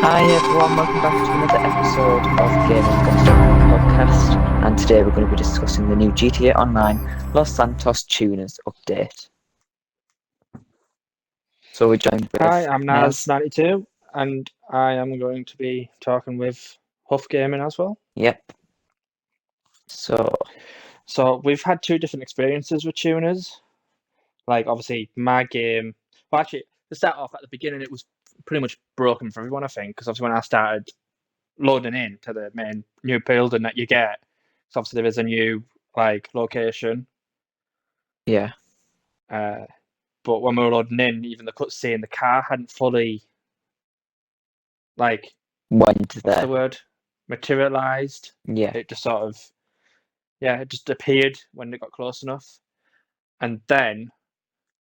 Hi everyone, welcome back to another episode of Gaming and Nazzz92 podcast, and today we're going to be discussing the new GTA Online Los Santos Tuners update. So we're joined with Hi, I'm Naz. Nazzz92, and I am going to be talking with Huff Gaming as well. Yep. So we've had two different experiences with tuners. Like, obviously, my game... Well, actually, to start off, at the beginning, it was pretty much broken for everyone, I think, because obviously when I started loading in to the main new building that you get, so obviously there is a new, location. yeah, But when we were loading in, even the cutscene, the car hadn't fully, went what's there. the word? Materialized. Yeah, It just sort of... Yeah, it just appeared when it got close enough, and then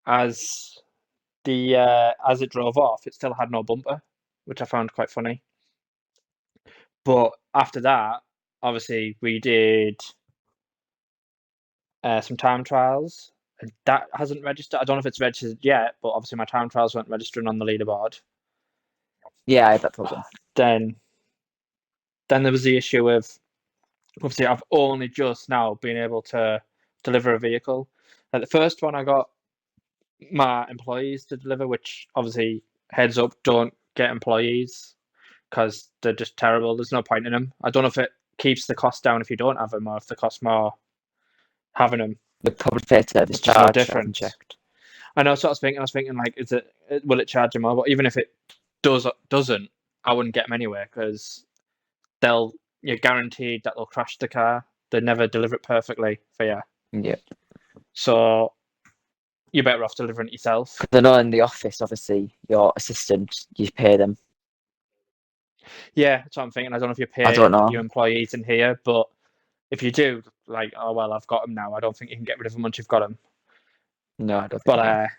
as it drove off, it still had no bumper, which I found quite funny. But after that, obviously, we did some time trials, and that hasn't registered. I don't know if it's registered yet, but obviously my time trials weren't registering on the leaderboard. yeah, I had that problem. Then there was the issue of, obviously, I've only just now been able to deliver a vehicle. Like the first one I got my employees to deliver, which obviously, heads up, don't get employees because they're just terrible. There's no point in them. I don't know if it keeps the cost down if you don't have them, or if the cost more having them. The public pay service Which is no charge, I haven't different. checked. I know. So I was thinking, like, will it charge them more? But even if it doesn't, I wouldn't get them anyway because you're guaranteed that they'll crash the car. They never deliver it perfectly for you. Yeah. So you're better off delivering it yourself. Because I know in the office, obviously, your assistant, you pay them. Yeah, that's what I'm thinking. I don't know if you I pay don't know. your employees in here, but if you do, like, oh well, I've got them now. I don't think you can get rid of them once you've got them. No, I don't think But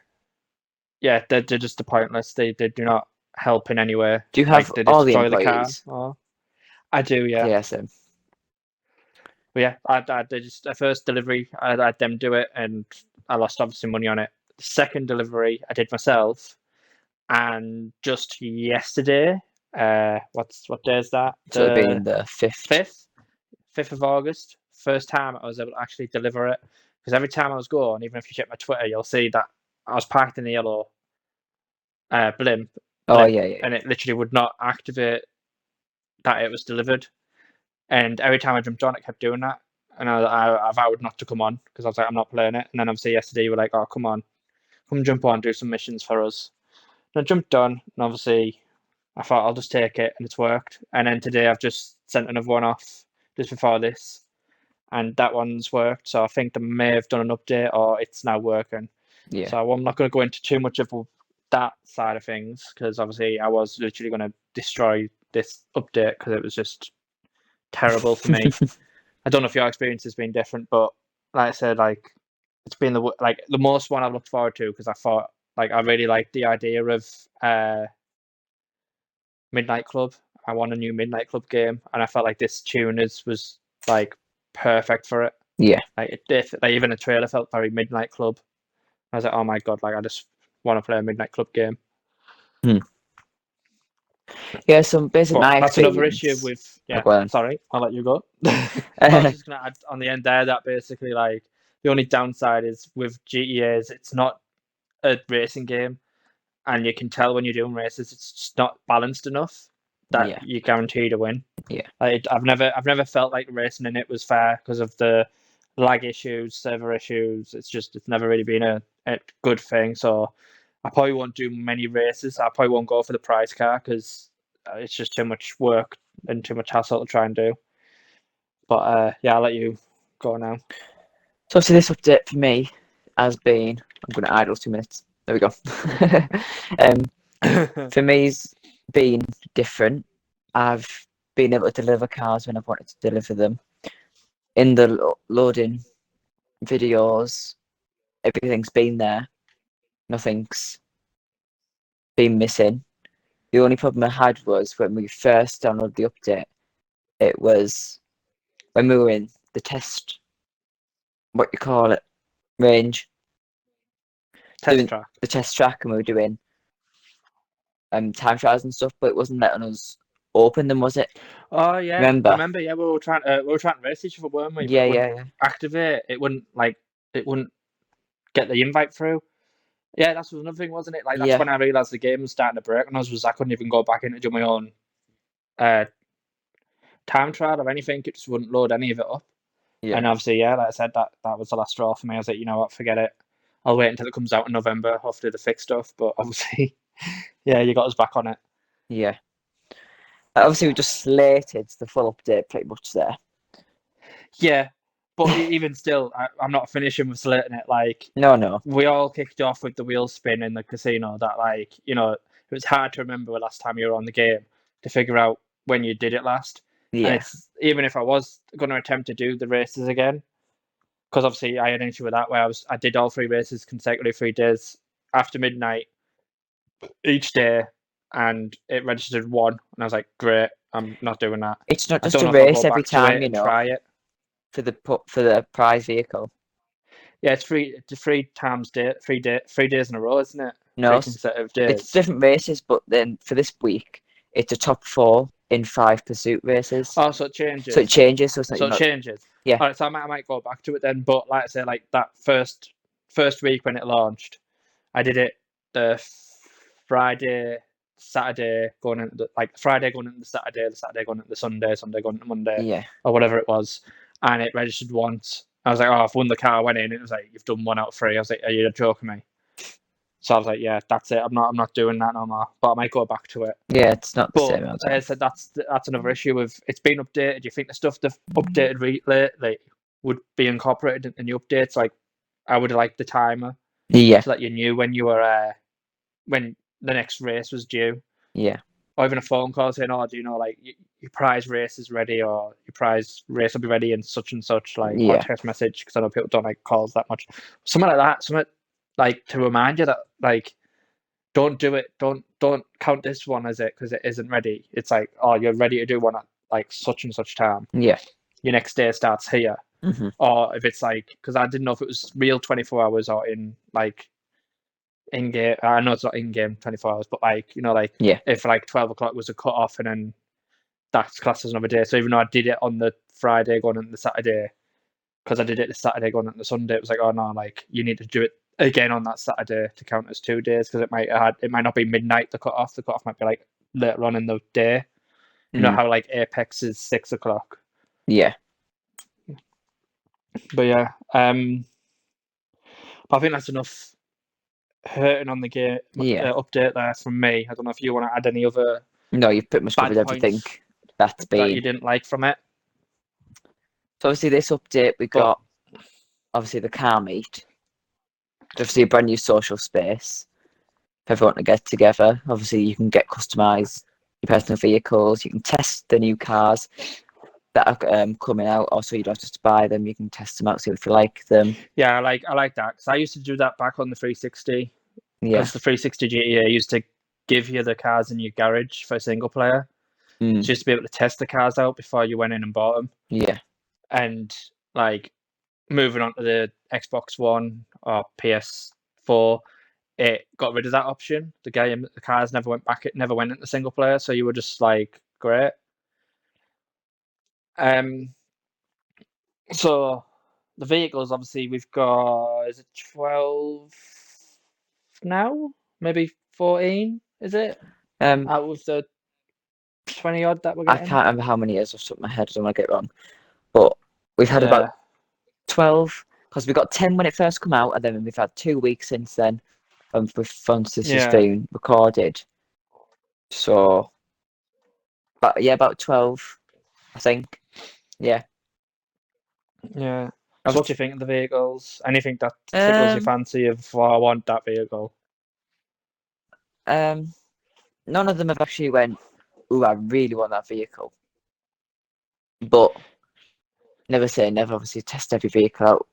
yeah, they're just pointless. They do not help in any way. Do you have they all the destroy employees? the car. I do, yeah. Yeah, same. But yeah, I did just the first delivery. I had them do it, and I lost obviously money on it. The second delivery I did myself, and just yesterday, what day is that? So it'd be in the 5th. 5th of August. First time I was able to actually deliver it, because every time I was going, even if you check my Twitter, you'll see that I was parked in the yellow blimp. Oh, yeah. And it literally would not activate that it was delivered. And every time I jumped on, it kept doing that. And I vowed not to come on because I was like, I'm not playing it. And then obviously yesterday you were like, oh, come on, come jump on, do some missions for us. And I jumped on, and obviously I thought I'll just take it, and it's worked. And then today I've just sent another one off just before this, and that one's worked. So I think they may have done an update, or it's now working. Yeah. So I'm not going to go into too much of that side of things, because obviously I was literally going to destroy this update because it was just terrible for me. I don't know if your experience has been different, but like I said, like, it's been the most one I've looked forward to, because I thought, like, I really liked the idea of Midnight Club. I want a new Midnight Club game, and I felt like this Tuners was like perfect for it. Yeah. Like even the trailer felt very Midnight Club. I was like, oh my god, like, I just want to play a Midnight Club game. Yeah, so basically my that's another issue with... Yeah, sorry, I'll let you go. I was just going to add on the end there that basically, like, the only downside is with GTA is it's not a racing game, and you can tell when you're doing races it's just not balanced enough that you're guaranteed to win. Yeah. Like, I've never felt like racing in it was fair because of the lag issues, server issues. It's never really been a good thing. So I probably won't do many races. I probably won't go for the prize car because it's just too much work and too much hassle to try and do. But yeah, I'll let you go now. So this update for me has been... I'm going to idle 2 minutes. There we go. For me's been different. I've been able to deliver cars when I've wanted to deliver them. In the loading videos, everything's been there. Nothing's been missing. The only problem I had was when we first downloaded the update. It was when we were in the test, what you call it, range. Test track. The test track, and we were doing time trials and stuff, but it wasn't letting us open them, was it? Oh yeah, I Remember? remember. Yeah, we were trying to race each other, weren't we? But Yeah, it wouldn't yeah, yeah. activate. It wouldn't get the invite through. Yeah, that's another thing, wasn't it? Like that's Yeah, when I realised the game was starting to break, and I couldn't even go back in to do my own time trial or anything. It just wouldn't load any of it up. yeah, And obviously, yeah, like I said, that was the last straw for me. I was like, you know what, forget it. I'll wait until it comes out in November after the fix stuff. But obviously, yeah, you got us back on it. yeah. Obviously, we just slated the full update pretty much there. Yeah, but even still, I'm not finishing with slating it. Like, No. we all kicked off with the wheel spin in the casino. That, like, you know, it was hard to remember the last time you were on the game to figure out when you did it last. And Yeah, it's even if I was going to attempt to do the races again, because obviously I had an issue with that where I did all 3 races consecutively 3 days after midnight each day, and it registered 1, and I was like, great, I'm not doing that. it's not I just don't a know if I'll go race every back to time, it and try it. for the prize vehicle. Yeah, it's 3 times 3 days in a row, isn't it? No, 3 consecutive it's days. different races, but then for this week, it's a top 4 in 5 pursuit races. Oh, so it So it changes. changes. So it's not, So you're it not. changes. Yeah, All right, so I might go back to it then. But like I say, like that first week when it launched, I did it the Friday, Saturday going into Friday going into the Saturday going into the Sunday going into Monday, yeah, or whatever it was, and it registered once. I was like, oh, I've won the car. I went in. It was like, you've done 1 out of 3. I was like, are you joking me? So I was like, yeah, that's it. I'm not doing that no more. But I might go back to it. yeah. It's not the But same all the like I time. said, that's another issue with it's been updated. Do you think the stuff they've updated lately would be incorporated in the updates? Like, I would like the timer Yeah, so that you knew when you were when the next race was due, yeah, or even a phone call saying, "Oh, do you know like your prize race is ready, or your prize race will be ready in such and such," like, or a yeah, text message, because I know people don't like calls that much. Something like that, something like to remind you that like don't do it, don't count this one as it because it isn't ready. It's like, oh, you're ready to do one at like such and such time. yeah. Your next day starts here. Hmm. Or if it's like, because I didn't know if it was real 24 hours or in like in game. I know it's not in game 24 hours, but like, you know, like Yeah. if like 12 o'clock was a cut off and then that's classed as another day. So even though I did it on the Friday going into the Saturday, because I did it the Saturday going into the Sunday, it was like, oh no, like you need to do it again on that Saturday to count as 2 days, because it might not be midnight the cut off. The cut off might be like later on in the day. You know Mm. how like Apex is 6 o'clock. Yeah. But yeah, but I think that's enough hurting on the game Yeah. update there from me. I don't know if you want to add any other No, you've pretty much covered bad everything points that's that you been. didn't like from it. So obviously this update we But got obviously the car meet. Obviously a brand new social space for everyone to get together. Obviously you can get customized your personal vehicles. You can test the new cars that are coming out. Also, you don't have to just buy them. You can test them out, see if you like them. yeah, I like that, because I used to do that back on the 360, Yeah. because the 360 GTA used to give you the cars in your garage for single player, Mm. just to be able to test the cars out before you went in and bought them. Yeah. And like moving on to the Xbox One or PS4, it got rid of that option. The cars never went back. It never went into single player, so you were just like, great. So the vehicles, obviously, we've got, is it 12 now? Maybe 14? Is it Um, out of the 20 odd that we're I getting? can't remember how many years off the top of my head. I don't want to get it wrong, but we've had about Yeah, 12 because we got 10 when it first come out, and then we've had 2 weeks since then. Once this has yeah, been recorded, so but yeah, about 12, I think. Yeah. yeah. I So what was, do you think of the vehicles? Anything that tickles your um fancy of, oh, I want that vehicle? um none of them have actually went, ooh, I really want that vehicle. But never say never. Obviously, test every vehicle out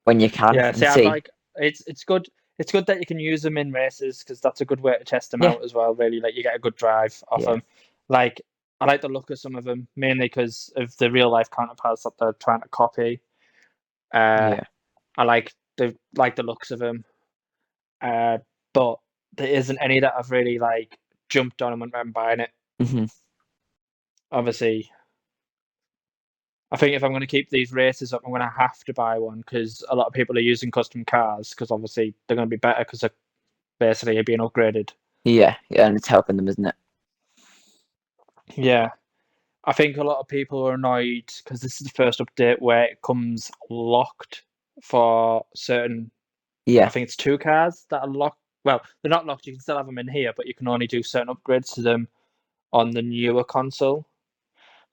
when you can Yeah, and see, I've see. like it's good. It's good that you can use them in races, because that's a good way to test them Yeah, out as well. Really, like you get a good drive off yeah, them. Like I like the look of some of them, mainly because of the real life counterparts that they're trying to copy. Uh, yeah, I like the looks of them. But there isn't any that I've really like jumped on and went and buying it. Hmm. Obviously, I think if I'm going to keep these races up, I'm going to have to buy one because a lot of people are using custom cars because obviously they're going to be better because they're basically being upgraded. Yeah, and it's helping them, isn't it? Yeah. I think a lot of people are annoyed because this is the first update where it comes locked for certain. Yeah, I think it's 2 cars that are locked. Well, they're not locked. You can still have them in here, but you can only do certain upgrades to them on the newer console.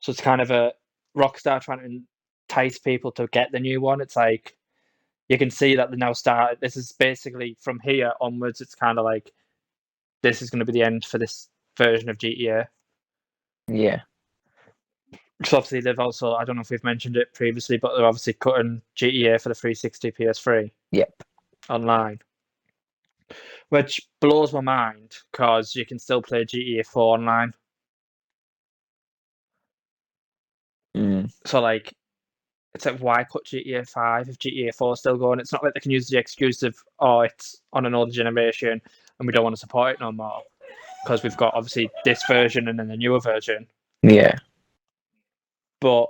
So it's kind of a Rockstar trying to entice people to get the new one. It's like you can see that they now start. This is basically from here onwards. It's kind of like this is going to be the end for this version of GTA. yeah. Because obviously they've also, I don't know if we've mentioned it previously, but they're obviously cutting GTA for the 360 PS3 Yep. online, which blows my mind because you can still play GTA 4 online. Mm. So like, it's like why cut GTA 5 if GTA 4 is still going? It's not like they can use the excuse of it's on an older generation and we don't want to support it no more because we've got obviously this version and then the newer version. Yeah. But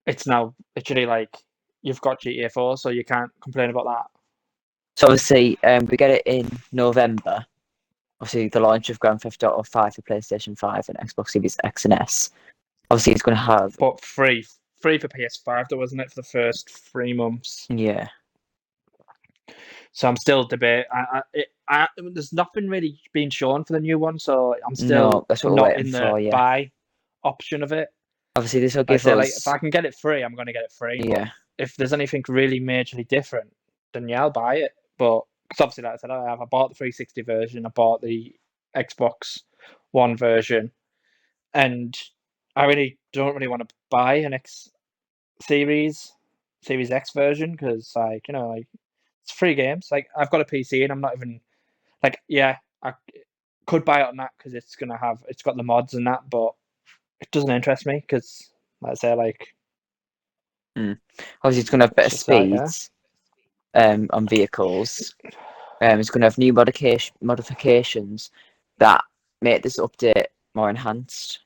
it's now literally like you've got GTA 4, so you can't complain about that. So obviously, we get it in November. Obviously, the launch of Grand Theft Auto 5 for PlayStation 5 and Xbox Series X and S. Obviously, it's going to have. But free for PS5 though, wasn't it, for the first 3 months? Yeah. So I'm still debating. There's nothing really being shown for the new one, so I'm still No, that's what we're not waiting in the for. Yeah. buy option of it. Obviously, this will I give say like if us. I can get it free, I'm going to get it free. But Yeah. if there's anything really majorly different, then yeah, I'll buy it. But because obviously, like I said, I bought the 360 version, I bought the Xbox One version, and I really don't really want to buy an Series X version because like like it's free games. Like I've got a PC and I'm not even like I could buy it on that because it's got the mods and that, but it doesn't interest me because like I say like Obviously, it's going to have it's better just that speeds on vehicles. It's going to have new modifications that make this update more enhanced.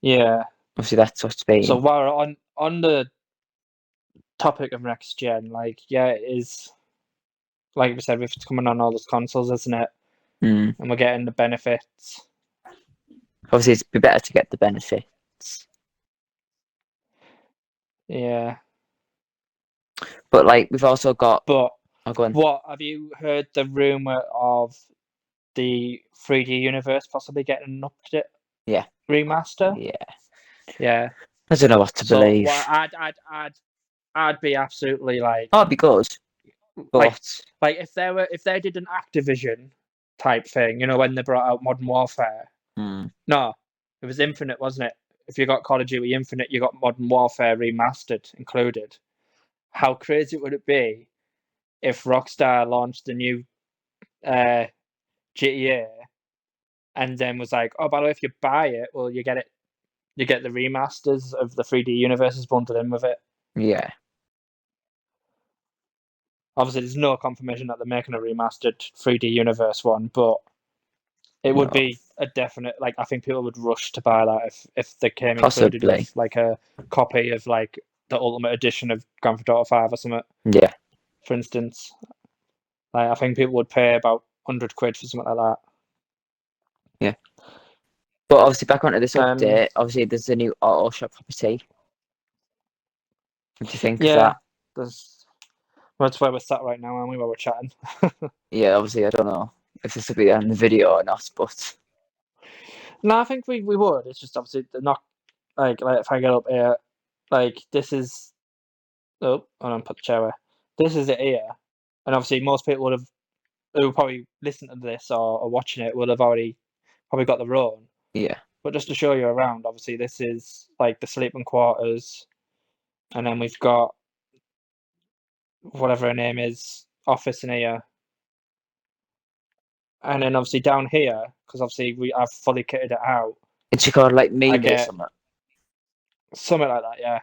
yeah. Obviously, that's what's So been. while we're on the topic of next gen, like it is like we said, it's coming on all those consoles, isn't it? Mm. And we're getting the benefits. Obviously, it'd be better to get the benefits. Yeah. But like we've also got. But I'll go on. what have you heard the rumor of the 3D universe possibly getting an update? Yeah. Remaster? Yeah. Yeah. I don't know what to So believe. what I'd be absolutely like Oh, it'd be good, like but if they did an Activision type thing, when they brought out Modern Warfare. No, it was Infinite, wasn't it? If you got Call of Duty Infinite, you got Modern Warfare remastered included. How crazy would it be if Rockstar launched the new GTA and then was like, oh, by the way, if you buy it, well, you get the remasters of the 3D universes bundled in with it. yeah. Obviously, there's no confirmation that they're making a remastered 3D universe one, but it would No, be a definite. Like, I think people would rush to buy that if they came included possibly. with like a copy of like the Ultimate Edition of Grand Theft Auto 5 or something. Yeah. For instance, like I think people would pay about £100 for something like that. Yeah. But obviously, back onto this Um, update, obviously, there's a new auto shop property. What do you think of yeah, that? that's where we're sat right now, aren't we? While we're chatting. Yeah, obviously, I don't know if this will be on the video or not, but No, I think we would. It's just obviously they're not like if I get up here, like this is. Oh, hold on, put the chair away. This is it here, and obviously most people would have who probably listen to this or are watching it will have already probably got their own. yeah. But just to show you around, obviously this is like the sleeping quarters, and then we've got whatever her name is, office in here, and then obviously down here because obviously I've fully kitted it out. It's called like I melee or get something. something like that, yeah.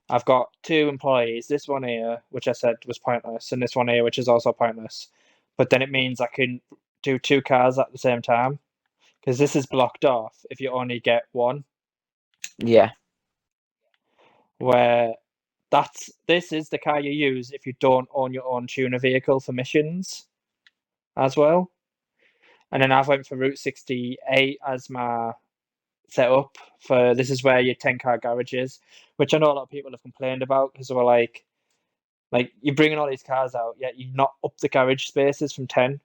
I've got 2 employees. This one here, which I said was pointless, and this one here, which is also pointless. but then it means I can do 2 cars at the same time, because this is blocked off if you only get one. Yeah. Where this is the car you use if you don't own your own tuner vehicle for missions as well. And then I've went for Route 68 as my setup for this is where your 10-car garage is, which I know a lot of people have complained about because they were like you're bringing all these cars out, yet you've not up the garage spaces from 10.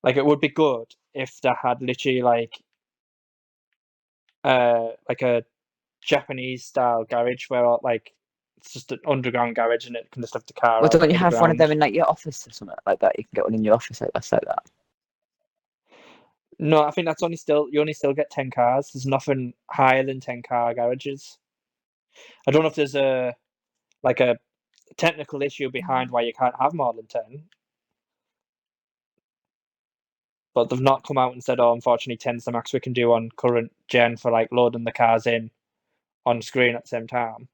Like, it would be good if they had literally like a Japanese style garage where like it's just an underground garage and it can just have the car Well, out don't you of the have one of them ground. in like your office or something like that? You can get one in your office like that. No, I think that's you only still get 10 cars. There's nothing higher than 10-car garages. I don't know if there's a technical issue behind why you can't have more than 10. But they've not come out and said, oh, unfortunately 10's the max we can do on current gen for like loading the cars in on screen at the same time.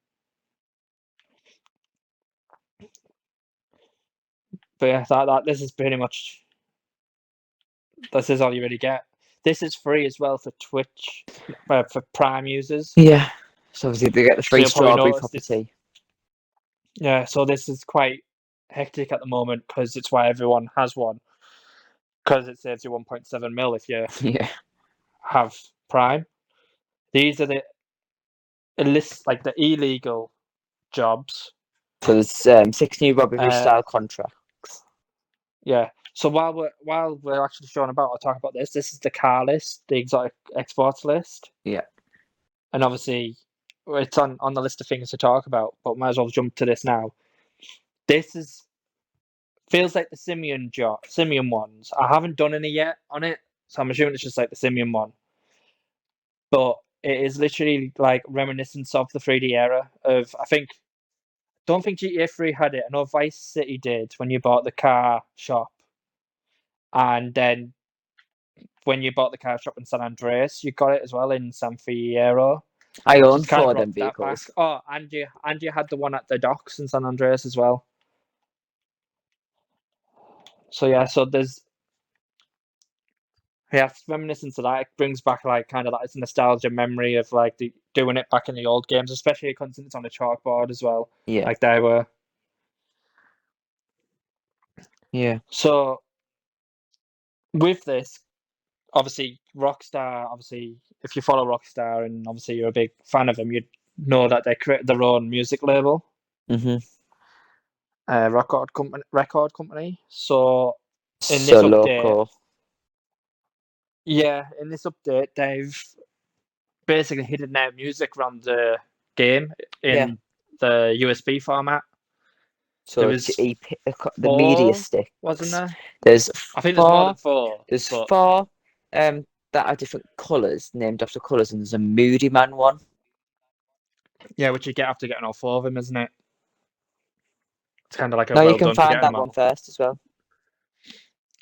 But yeah, this is pretty much, this is all you really get. This is free as well for Twitch, for Prime users. Yeah. So obviously they get the So free you'll probably strawberry notice this. property. Yeah, so this is quite hectic at the moment because it's why everyone has one. Because it saves you 1.7 mil if you Yeah. have Prime. These are the like the illegal jobs. So there's 6 new robbery style contracts. Yeah. So while we're actually showing about, I'll talk about this. This is the car list, the exotic exports list. Yeah. And obviously, it's on the list of things to talk about, but might as well jump to this now. This feels like the Simian ones. I haven't done any yet on it, so I'm assuming it's just like the Simian one. But it is literally like reminiscence of the 3D era of, don't think GTA 3 had it. I know Vice City did when you bought the car shop. And then when you bought the car shop in San Andreas, you got it as well in San Fierro. I So own it's kind of 4 of brought them that back. vehicles. Oh, and you had the one at the docks in San Andreas as well. So yeah, it's reminiscent of that. It brings back like kind of like it's nostalgia memory of like doing it back in the old games, especially because it's on a chalkboard as well. Yeah. Like they were. Yeah. So with this, obviously Rockstar, if you follow Rockstar and obviously you're a big fan of them, you'd know that they created their own music label, record company. So in this So update, local. they've basically hidden their music around the game Yeah. in the USB format. So There it's was the media 4, sticks. wasn't there? There's I think there's more 4. than 4. There's But 4 that are different colours, named after colours, and there's a Moody Man one. yeah, which you get after getting all 4 of them, isn't it? It's kind of like a No, you well can done for find getting that them one all. first as well.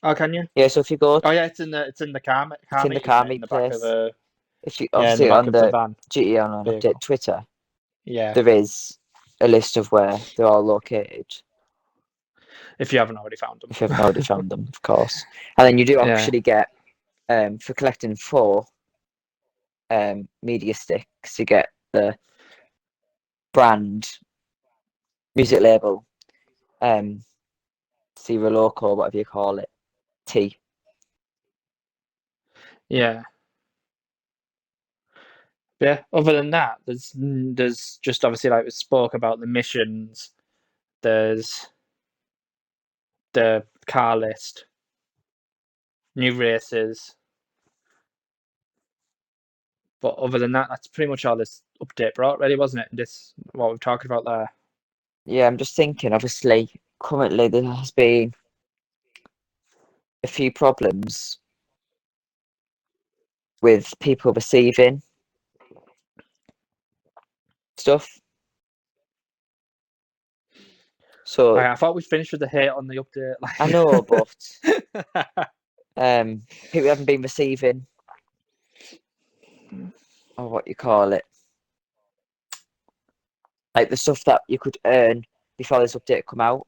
Oh, can you? Yeah, so if you go, Oh yeah, it's in the car it's in the meet, isn't car it? In meet the back of place. the If you in the obviously back on of the the van GTA Online update vehicle. Twitter, Yeah, there is a list of where they're all located. if you haven't already found them. If you haven't already found them, of course. And then you do Yeah. actually get for collecting 4 media sticks, you get the brand music label, Zero Loco, whatever you call it, T. Yeah. Yeah. Other than that, there's just obviously like we spoke about the missions. There's the car list, new races. But other than that, that's pretty much all this update brought, really, wasn't it? This what we're talking about there. Yeah, I'm just thinking, obviously, currently there has been a few problems with people receiving stuff. So I thought we finished with the hate on the update. I know, but people haven't been receiving, or what you call it, like the stuff that you could earn before this update come out.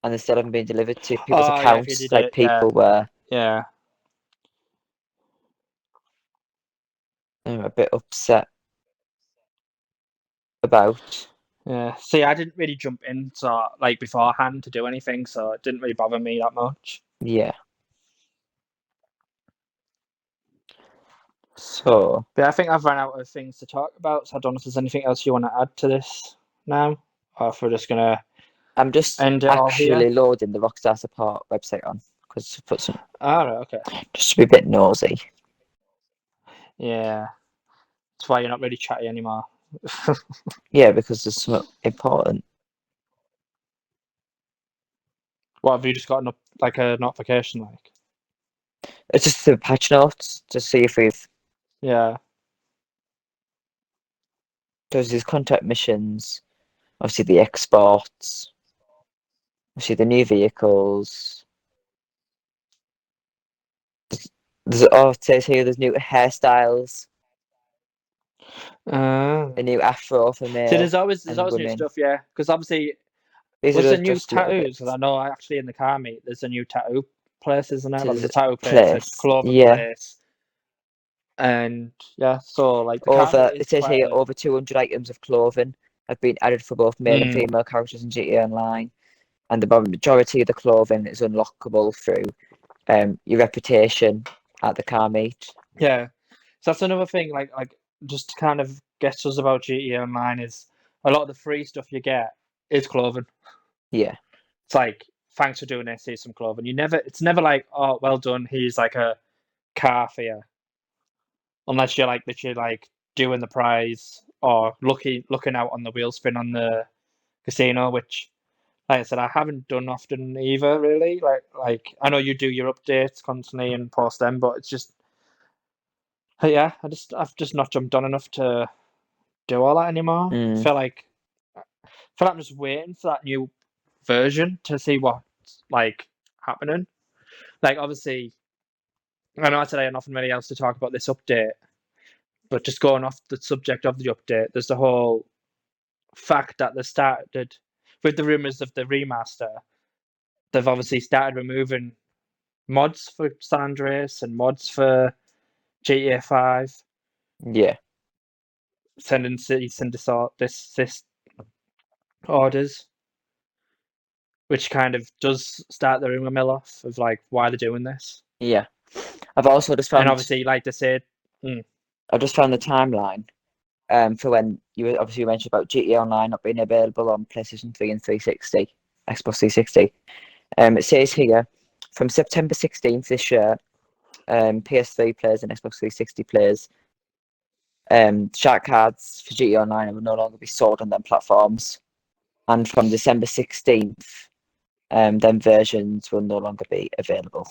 and they still haven't been delivered to people's Oh, yeah, if you accounts. did Like it, yeah. people were Yeah. a bit upset about. Yeah. See, I didn't really jump in like beforehand to do anything, so it didn't really bother me that much. Yeah. So But I think I've run out of things to talk about, so I don't know if there's anything else you want to add to this now, or if we're just gonna I'm just end it all here. actually loading the Rockstar support website on because to put some All right, okay. just to be a bit nosy. Yeah. That's why you're not really chatty anymore. Yeah, because there's something important. What have you just got a notification like? It's just the patch notes to see if we've Yeah. there's these contact missions, obviously the exports, obviously the new vehicles. It says here there's new hairstyles, a new afro for See, male there's always and new women. stuff, yeah. Because obviously, These was are there new just little tattoos? bits. Because I know actually in the car meet, there's a new tattoo place, isn't there? To Like, there's the a tattoo place, a place, clothing yeah. place, and yeah. So like the car Over meet is it says quite here a. over 200 items of clothing have been added for both male and female characters in GTA Online, and the majority of the clothing is unlockable through your reputation at the car meet. Yeah. So that's another thing. Like just to kind of gets us about GTA Online is a lot of the free stuff you get is clothing. Yeah, It's like, thanks for doing this, here's some clothing. It's never like, oh, well done, here's like a car for you. Unless you're like literally like doing the prize or looking out on the wheel spin on the casino, which like I said, I haven't done often either, really. Like I know you do your updates constantly and post them, but it's just yeah, I've just not jumped on enough to do all that anymore. mm, I feel like I'm just waiting for that new version to see what's like happening. Like obviously, I know today nothing really else to talk about this update, but just going off the subject of the update, there's the whole fact that they started with the rumors of the remaster. They've obviously started removing mods for San Andreas and mods for GTA 5, yeah, sending cease and desist orders, which kind of does start the rumor mill off of like why they're doing this. yeah. I've also just And found obviously, like they said, I just found the timeline for when you mentioned about GTA Online not being available on PlayStation 3 and 360, Xbox 360. It says here from September 16th this year, PS3 players and Xbox 360 players, shark cards for GTA Online will no longer be sold on them platforms. And from December 16th, them versions will no longer be available.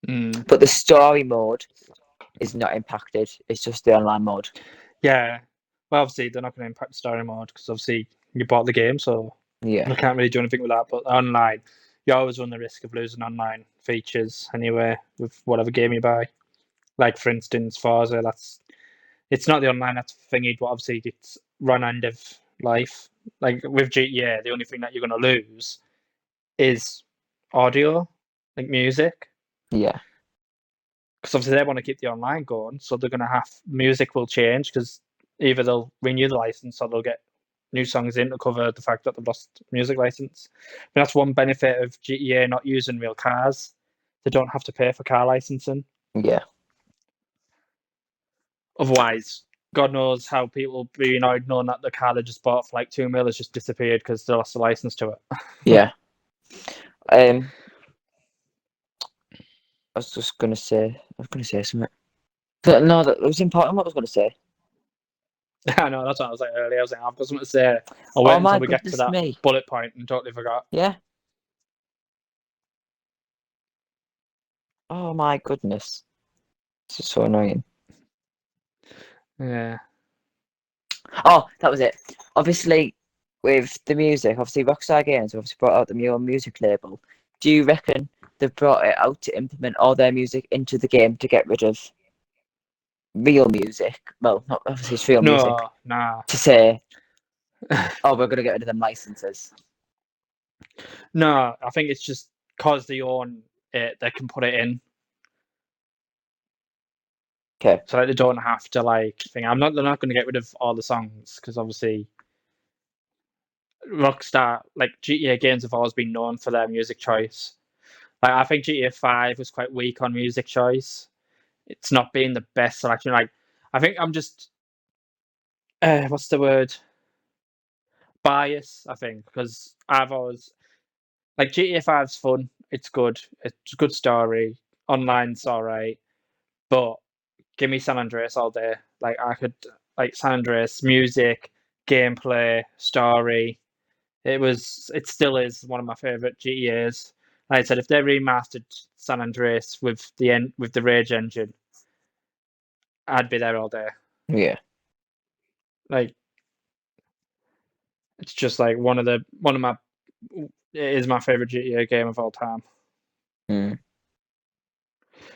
But the story mode is not impacted. It's just the online mode. yeah. Well, obviously they're not going to impact the story mode because obviously you bought the game, so Yeah, I can't really do anything with that. But online, you always run the risk of losing online features anyway with whatever game you buy. Like for instance, Forza, it's not the online that's thingy, but obviously it's run end of life. Like with GTA, the only thing that you're going to lose is audio, like music. yeah, Because obviously they want to keep the online going, so they're going to have music will change because either they'll renew the license or they'll get new songs in to cover the fact that they've lost music license. But that's one benefit of GTA not using real cars. They don't have to pay for car licensing. yeah, Otherwise, God knows how people will be annoyed knowing that the car they just bought for like 2 mil has just disappeared because they lost the license to it. yeah. I was gonna say something. But no, that was important. What I was gonna say. I know, that's what I was like earlier. I was like, I've got something to say. I'll wait Oh until my we get to goodness that me! bullet point and totally forgot. Yeah. Oh my goodness. This is so annoying. Yeah. Oh, that was it. Obviously, with the music, obviously Rockstar Games have obviously brought out the new music label. Do you reckon they've brought it out to implement all their music into the game to get rid of real music? Well, not obviously it's real music. No, nah. To say, oh, we're gonna get rid of them licenses. No, I think it's just because they own it, they can put it in. Okay. So like, they don't have to like think. They're not going to get rid of all the songs because obviously Rockstar, like GTA games, have always been known for their music choice. Like I think GTA 5 was quite weak on music choice. It's not been the best selection. Like I think I'm just what's the word? Bias. I think because I've always like GTA 5's fun. It's good. It's a good story. Online's alright, but give me San Andreas all day. Like I could like San Andreas music, gameplay, story. It still is one of my favorite GTA's. Like I said, if they remastered San Andreas with the Rage engine, I'd be there all day. Yeah. Like it's just like one of my it is my favorite GTA game of all time. Mm.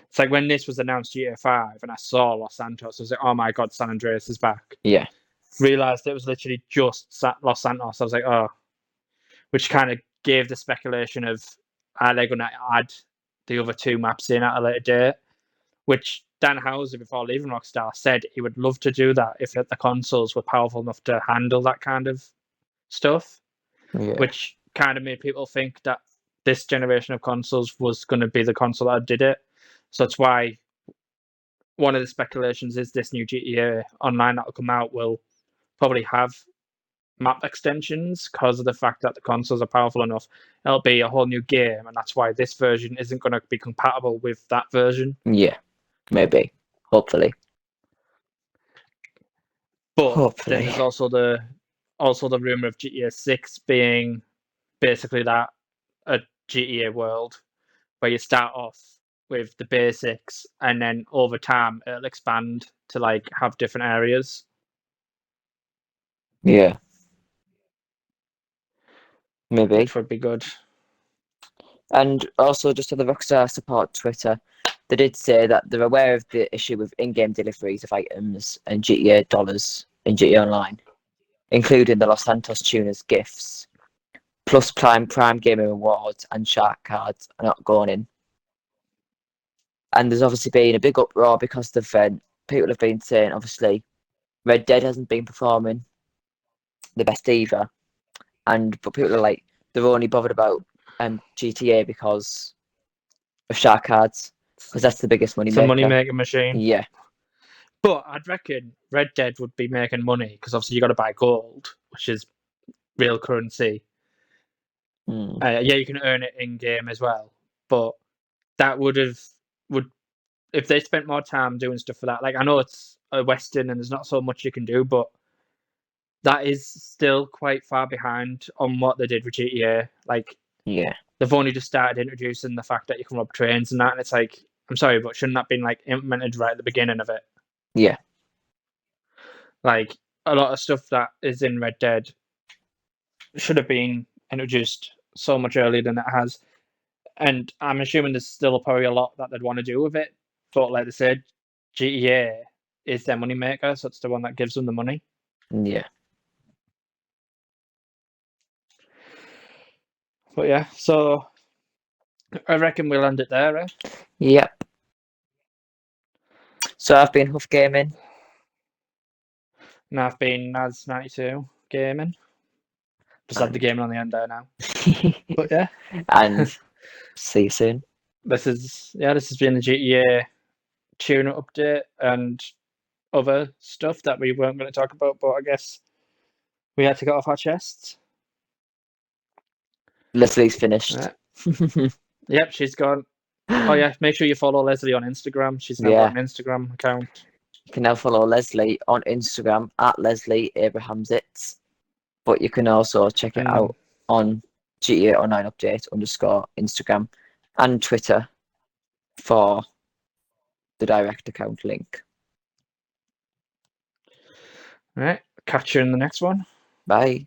It's like when this was announced GTA 5 and I saw Los Santos, I was like, oh my god, San Andreas is back. Yeah. Realized it was literally just Los Santos. I was like, oh, which kind of gave the speculation of are they going to add the other two maps in at a later date? Which Dan Houser, before leaving Rockstar, said he would love to do that if the consoles were powerful enough to handle that kind of stuff. Yeah. Which kind of made people think that this generation of consoles was going to be the console that did it. So that's why one of the speculations is this new GTA Online that will come out will probably have map extensions because of the fact that the consoles are powerful enough. It'll be a whole new game, and that's why this version isn't going to be compatible with that version. Yeah. Maybe. Hopefully. But then there's also the rumor of GTA 6 being basically that a GTA world where you start off with the basics and then over time it'll expand to like have different areas. Yeah. Maybe. Which would be good. And also, just on the Rockstar support Twitter, they did say that they're aware of the issue with in-game deliveries of items and GTA dollars in GTA Online, including the Los Santos tuners gifts, plus Prime Gaming rewards and shark cards are not going in. And there's obviously been a big uproar because people have been saying, obviously, Red Dead hasn't been performing the best either, but people are like, they're only bothered about GTA because of shark cards, because that's the biggest money It's a maker. money making machine. Yeah. But I'd reckon Red Dead would be making money because obviously you got to buy gold, which is real currency. Yeah, you can earn it in game as well. But that would if they spent more time doing stuff for that. Like I know it's a Western and there's not so much you can do, but that is still quite far behind on what they did with GTA. Like, yeah, they've only just started introducing the fact that you can rob trains and that, and it's like, I'm sorry, but shouldn't that have been like implemented right at the beginning of it? Yeah. Like a lot of stuff that is in Red Dead should have been introduced so much earlier than it has. And I'm assuming there's still probably a lot that they'd want to do with it. But like they said, GTA is their money maker, so it's the one that gives them the money. Yeah. But yeah, so I reckon we'll end it there, eh? Yep. So I've been Huff Gaming. And I've been Nazzz92 gaming. Just had the gaming on the end there now. But yeah. And see you soon. This has been the GTA tune update and other stuff that we weren't going to talk about, but I guess we had to get off our chests. Leslie's finished. Right. Yep, she's gone. Oh yeah, make sure you follow Leslie on Instagram. She's now got an Instagram account. You can now follow Leslie on Instagram at Leslie Abrahamsitz. But you can also check it out on GTA Online Update _ Instagram and Twitter for the direct account link. Right. Catch you in the next one. Bye.